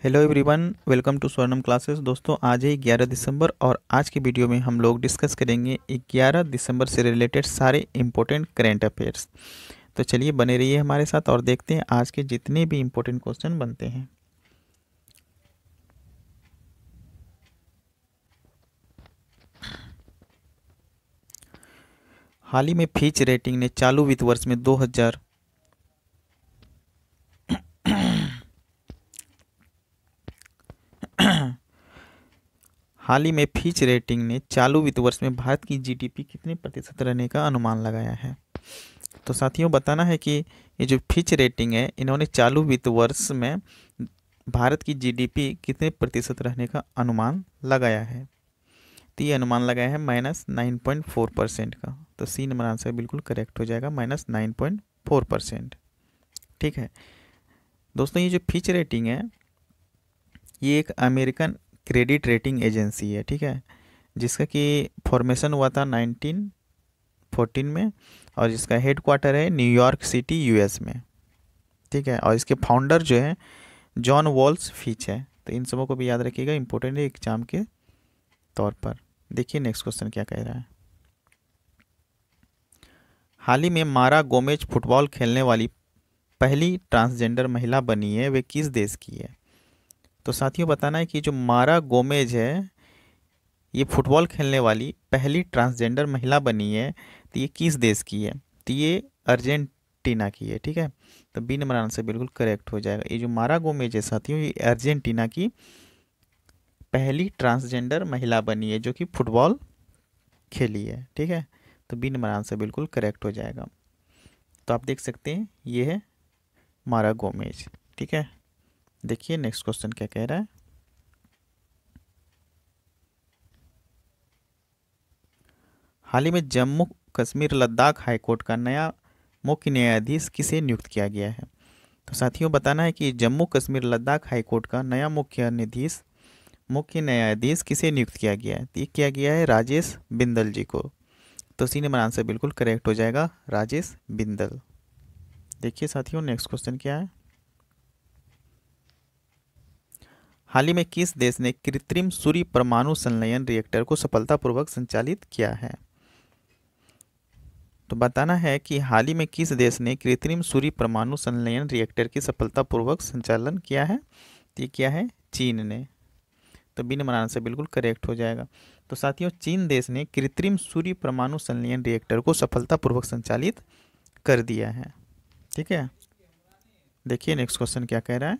Hello everyone, welcome to Swarnam classes. दोस्तों, आज है 11 दिसंबर और आज की वीडियो में हम लोग डिस्कस करेंगे 11 दिसंबर से रिलेटेड सारे इम्पोर्टेंट करेंट अफेयर्स। तो चलिए बने रहिए हमारे साथ और देखते हैं आज के जितने भी इम्पोर्टेंट क्वेश्चन बनते हैं। हाल ही में फिच रेटिंग ने चालू वित्त वर्ष में 2000 हाल ही में फिच रेटिंग ने चालू वित्त वर्ष में भारत की जीडीपी कितने प्रतिशत रहने का अनुमान लगाया है। तो साथियों, बताना है कि ये जो फिच रेटिंग है, इन्होंने चालू वित्त वर्ष में भारत की जीडीपी कितने प्रतिशत रहने का अनुमान लगाया है। तो ये अनुमान लगाया है -9.4% का। तो सी नंबर आंसर बिल्कुल करेक्ट हो जाएगा, -9.4%। ठीक है दोस्तों, ये जो फिच रेटिंग है ये एक अमेरिकन क्रेडिट रेटिंग एजेंसी है। ठीक है, जिसका कि फॉर्मेशन हुआ था 1914 में और जिसका हेड क्वार्टर है न्यूयॉर्क सिटी यूएस में। ठीक है, और इसके फाउंडर जो है जॉन वॉल्स फिच है। तो इन सबों को भी याद रखिएगा, इंपॉर्टेंट है एग्जाम के तौर पर। देखिए नेक्स्ट क्वेश्चन क्या कह रहा है। हाल ही में मारा गोमेज फुटबॉल खेलने वाली पहली ट्रांसजेंडर महिला बनी है, वे किस देश की है। तो साथियों, बताना है कि जो मारा गोमेज है ये फुटबॉल खेलने वाली पहली ट्रांसजेंडर महिला बनी है, तो ये किस देश की है। तो ये अर्जेंटीना की है। ठीक है, तो बी नंबर आंसर बिल्कुल करेक्ट हो जाएगा। ये जो मारा गोमेज है साथियों, ये अर्जेंटीना की पहली ट्रांसजेंडर महिला बनी है जो कि फुटबॉल खेली है। ठीक है, तो बी नंबर आंसर बिल्कुल करेक्ट हो जाएगा। तो आप देख सकते हैं ये है मारा गोमेज। ठीक है, देखिए नेक्स्ट क्वेश्चन क्या कह रहा है। हाल ही में जम्मू कश्मीर लद्दाख हाईकोर्ट का नया मुख्य न्यायाधीश किसे नियुक्त किया गया है। तो साथियों, बताना है कि जम्मू कश्मीर लद्दाख हाईकोर्ट का नया मुख्य न्यायाधीश किसे नियुक्त किया गया है। तो ये किया गया है राजेश बिंदल जी को। तो सी नंबर आंसर बिल्कुल करेक्ट हो जाएगा, राजेश बिंदल। देखिए साथियों नेक्स्ट क्वेश्चन क्या है। हाल ही में किस देश ने कृत्रिम सूर्य परमाणु संलयन रिएक्टर को सफलतापूर्वक संचालित किया है। तो बताना है कि हाल ही में किस देश ने कृत्रिम सूर्य परमाणु संलयन रिएक्टर की सफलतापूर्वक संचालन किया है। तो ये क्या है, चीन ने। तो बी नंबर आंसर बिल्कुल करेक्ट हो जाएगा। तो साथियों, चीन देश ने कृत्रिम सूर्य परमाणु संलयन रिएक्टर को सफलतापूर्वक संचालित कर दिया है। ठीक है, देखिए नेक्स्ट क्वेश्चन क्या कह रहा है।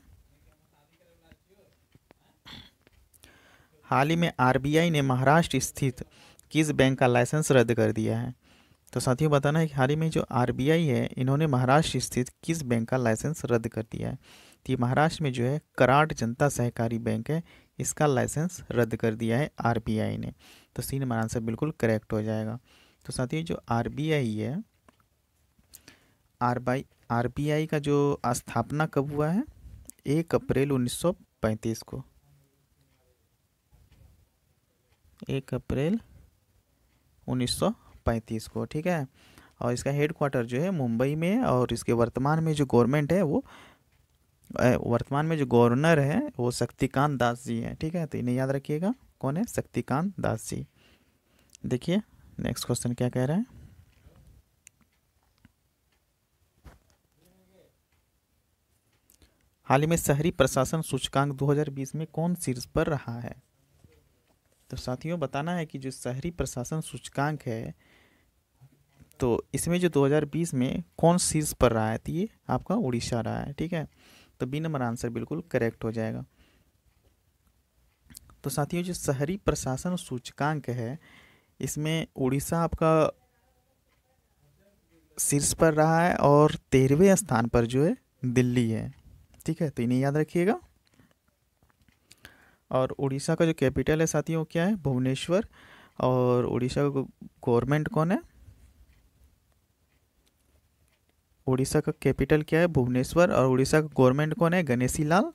हाल ही में आरबीआई ने महाराष्ट्र स्थित किस बैंक का लाइसेंस रद्द कर दिया है। तो साथियों, बताना है कि हाल ही में जो आरबीआई है, इन्होंने महाराष्ट्र स्थित किस बैंक का लाइसेंस रद्द कर दिया है। तो ये महाराष्ट्र में जो है कराड़ जनता सहकारी बैंक है, इसका लाइसेंस रद्द कर दिया है आरबीआई ने। तो सी नंबर आंसर बिल्कुल करेक्ट हो जाएगा। तो साथियों, जो आरबीआई है, आरबीआई का जो स्थापना कब हुआ है, 1 अप्रैल 1935 को। 1 अप्रैल 1935 को। ठीक है, और इसका हेड क्वार्टर जो है मुंबई में है और इसके वर्तमान में जो गवर्नमेंट है वो वर्तमान में जो गवर्नर है वो शक्तिकांत दास जी हैं। ठीक है, तो इन्हें याद रखिएगा, कौन है, शक्तिकांत दास जी। देखिए नेक्स्ट क्वेश्चन क्या कह रहा है। हाल ही में शहरी प्रशासन सूचकांक 2020 में कौन शीर्ष पर रहा है। तो साथियों, बताना है कि जो शहरी प्रशासन सूचकांक है, तो इसमें जो 2020 में कौन शीर्ष पर रहा है, तो ये आपका उड़ीसा रहा है। ठीक है, तो बी नंबर आंसर बिल्कुल करेक्ट हो जाएगा। तो साथियों, जो शहरी प्रशासन सूचकांक है, इसमें उड़ीसा आपका शीर्ष पर रहा है और 13वें स्थान पर जो है दिल्ली है। ठीक है, तो इन्हें याद रखिएगा। और उड़ीसा का जो कैपिटल है साथियों क्या है, भुवनेश्वर। और उड़ीसा का गवर्नमेंट कौन है, उड़ीसा का कैपिटल क्या है, भुवनेश्वर। और उड़ीसा का गवर्नमेंट कौन है, गणेशी लाल।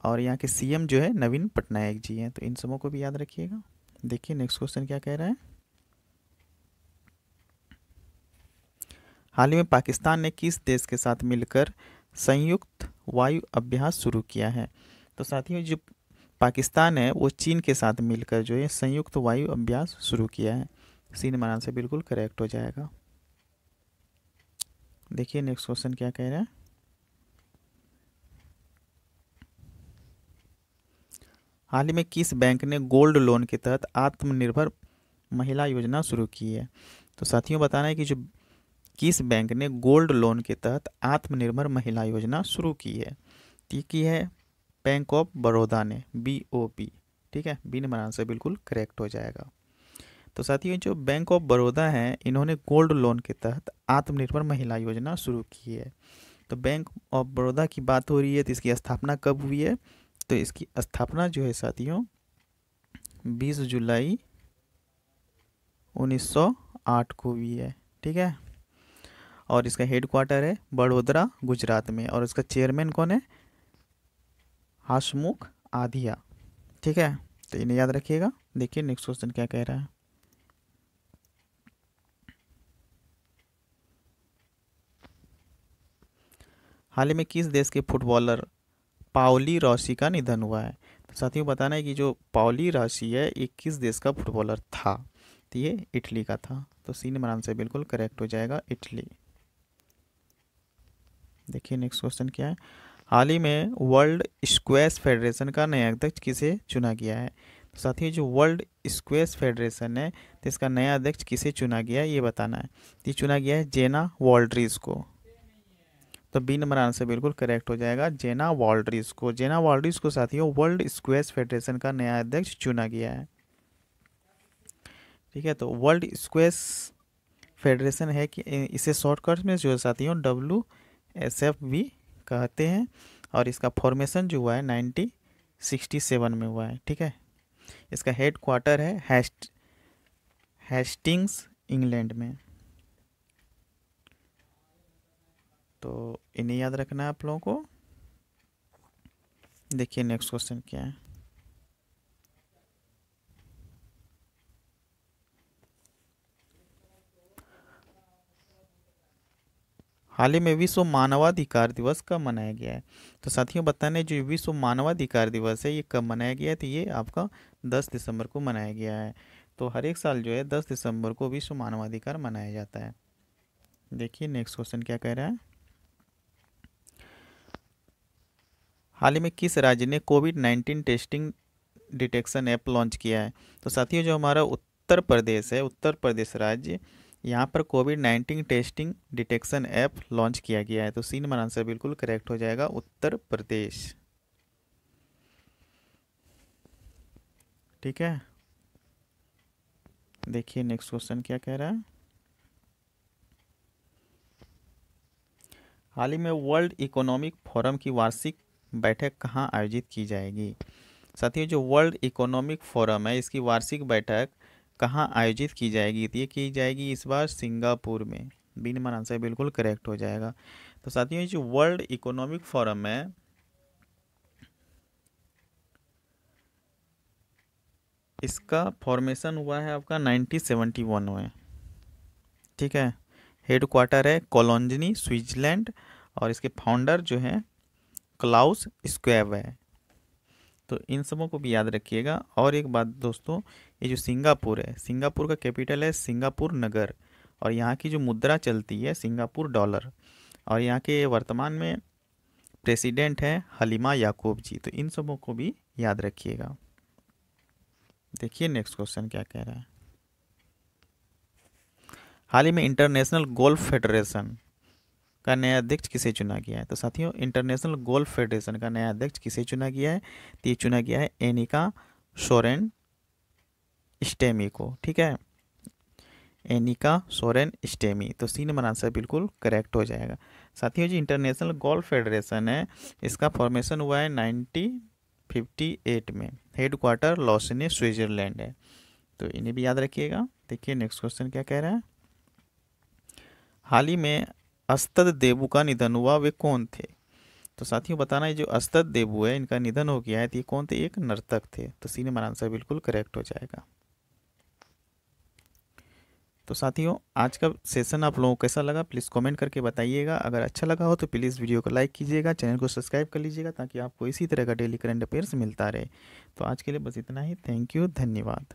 और यहाँ के सीएम जो है नवीन पटनायक जी हैं। तो इन सबों को भी याद रखिएगा। देखिए नेक्स्ट क्वेश्चन क्या कह रहा है। हाल ही में पाकिस्तान ने किस देश के साथ मिलकर संयुक्त वायु अभ्यास शुरू किया है। तो साथियों जो पाकिस्तान है वो चीन के साथ मिलकर जो है संयुक्त वायु अभ्यास शुरू किया है। सी नंबर आंसर बिल्कुल करेक्ट हो जाएगा। देखिए नेक्स्ट क्वेश्चन क्या कह रहा है। हाल ही में किस बैंक ने गोल्ड लोन के तहत आत्मनिर्भर महिला योजना शुरू की है। तो साथियों बताना है कि जो किस बैंक ने गोल्ड लोन के तहत आत्मनिर्भर महिला योजना शुरू की है। तो की है बैंक ऑफ बड़ौदा ने, BOB। ठीक है, बी नंबर आंसर बिल्कुल करेक्ट हो जाएगा। तो साथियों जो बैंक ऑफ बड़ौदा है इन्होंने गोल्ड लोन के तहत आत्मनिर्भर महिला योजना शुरू की है। तो बैंक ऑफ बड़ौदा की बात हो रही है तो इसकी स्थापना कब हुई है। तो इसकी स्थापना जो है साथियों 20 जुलाई 1908 को हुई है। ठीक है, और इसका हेड क्वार्टर है बड़ोदरा गुजरात में, और इसका चेयरमैन कौन है, हसमुख आधिया। ठीक है, तो इन्हें याद रखिएगा। देखिए नेक्स्ट क्वेश्चन क्या कह रहा है। हाल ही में किस देश के फुटबॉलर पाओली रॉसी का निधन हुआ है। तो साथियों बताना है कि जो पाओली रॉसी है ये किस देश का फुटबॉलर था। तो ये इटली का था। तो सी नंबर आंसर बिल्कुल करेक्ट हो जाएगा, इटली। देखिए नेक्स्ट क्वेश्चन क्या है। हाल ही में वर्ल्ड स्क्वैश फेडरेशन का नया अध्यक्ष किसे चुना गया है। तो साथियों जो वर्ल्ड स्क्वैश फेडरेशन है तो इसका नया अध्यक्ष किसे चुना गया है ये बताना है। ये चुना गया है जेना वॉल्ड्रिस को। तो बी नंबर आंसर बिल्कुल करेक्ट हो जाएगा, जेना वॉल्ड्रिस को। जेना वॉल्ड्रिस को साथियों वर्ल्ड स्क्वैश फेडरेशन का नया अध्यक्ष चुना गया है। ठीक है, तो वर्ल्ड स्क्वैश फेडरेशन है कि इसे शॉर्टकट में जो साथियों WSF भी कहते हैं, और इसका फॉर्मेशन जो हुआ है 1967 में हुआ है। ठीक है, इसका हेड क्वार्टर है हेस्टिंग्स इंग्लैंड में। तो इन्हें याद रखना है आप लोगों को। देखिए नेक्स्ट क्वेश्चन क्या है। हाल ही में विश्व मानवाधिकार दिवस कब मनाया गया है। तो साथियों बताने जो विश्व मानवाधिकार दिवस है ये कब मनाया गया है। तो ये आपका 10 दिसंबर को मनाया गया है। तो हर एक साल जो है 10 दिसंबर को विश्व मानवाधिकार मनाया जाता है। देखिए नेक्स्ट क्वेश्चन क्या कह रहा है। हाल ही में किस राज्य ने कोविड-19 टेस्टिंग डिटेक्शन ऐप लॉन्च किया है। तो साथियों जो हमारा उत्तर प्रदेश है, उत्तर प्रदेश राज्य, यहाँ पर कोविड-19 टेस्टिंग डिटेक्शन ऐप लॉन्च किया गया है। तो सी नंबर आंसर बिल्कुल करेक्ट हो जाएगा, उत्तर प्रदेश। ठीक है, देखिए नेक्स्ट क्वेश्चन क्या कह रहा है। हाल ही में वर्ल्ड इकोनॉमिक फोरम की वार्षिक बैठक कहाँ आयोजित की जाएगी। साथियों जो वर्ल्ड इकोनॉमिक फोरम है इसकी वार्षिक बैठक कहाँ आयोजित की जाएगी। तो ये की जाएगी इस बार सिंगापुर में। बी नंबर आंसर बिल्कुल करेक्ट हो जाएगा। तो साथियों जो वर्ल्ड इकोनॉमिक फोरम है इसका फॉर्मेशन हुआ है आपका 1971 में। ठीक है, हेड क्वार्टर है कोलोंजनी स्विट्जरलैंड, और इसके फाउंडर जो हैं क्लाउस स्क्वेब है। तो इन सबों को भी याद रखिएगा। और एक बात दोस्तों, ये जो सिंगापुर है, सिंगापुर का कैपिटल है सिंगापुर नगर, और यहाँ की जो मुद्रा चलती है सिंगापुर डॉलर, और यहाँ के वर्तमान में प्रेसिडेंट हैं हलीमा याकूब जी। तो इन सबों को भी याद रखिएगा। देखिए नेक्स्ट क्वेश्चन क्या कह रहा है। हाल ही में इंटरनेशनल गोल्फ फेडरेशन का नया अध्यक्ष किसे चुना गया है। तो साथियों इंटरनेशनल गोल्फ फेडरेशन का नया अध्यक्ष किसे चुना गया है। तो ये चुना गया है एनिका सोरेन स्टेमी को। ठीक है, एनिका सोरेन स्टेमी। तो सी नंबर आंसर बिल्कुल करेक्ट हो जाएगा। साथियों जी इंटरनेशनल गोल्फ फेडरेशन है इसका फॉर्मेशन हुआ है 1958 में। हेड क्वार्टर लॉसने स्विट्जरलैंड है। तो इन्हें भी याद रखिएगा। देखिए नेक्स्ट क्वेश्चन क्या कह रहा है। हाल ही में अस्तद देबू का निधन हुआ, वे कौन थे। तो साथियों बताना है जो अस्तद देबू है इनका निधन हो गया है। तो ये कौन थे, एक नर्तक थे। तो सी नंबर आंसर बिल्कुल करेक्ट हो जाएगा। तो साथियों, आज का सेशन आप लोगों को कैसा लगा प्लीज़ कमेंट करके बताइएगा। अगर अच्छा लगा हो तो प्लीज़ वीडियो को लाइक कीजिएगा, चैनल को सब्सक्राइब कर लीजिएगा ताकि आपको इसी तरह का डेली करंट अफेयर्स मिलता रहे। तो आज के लिए बस इतना ही। थैंक यू, धन्यवाद।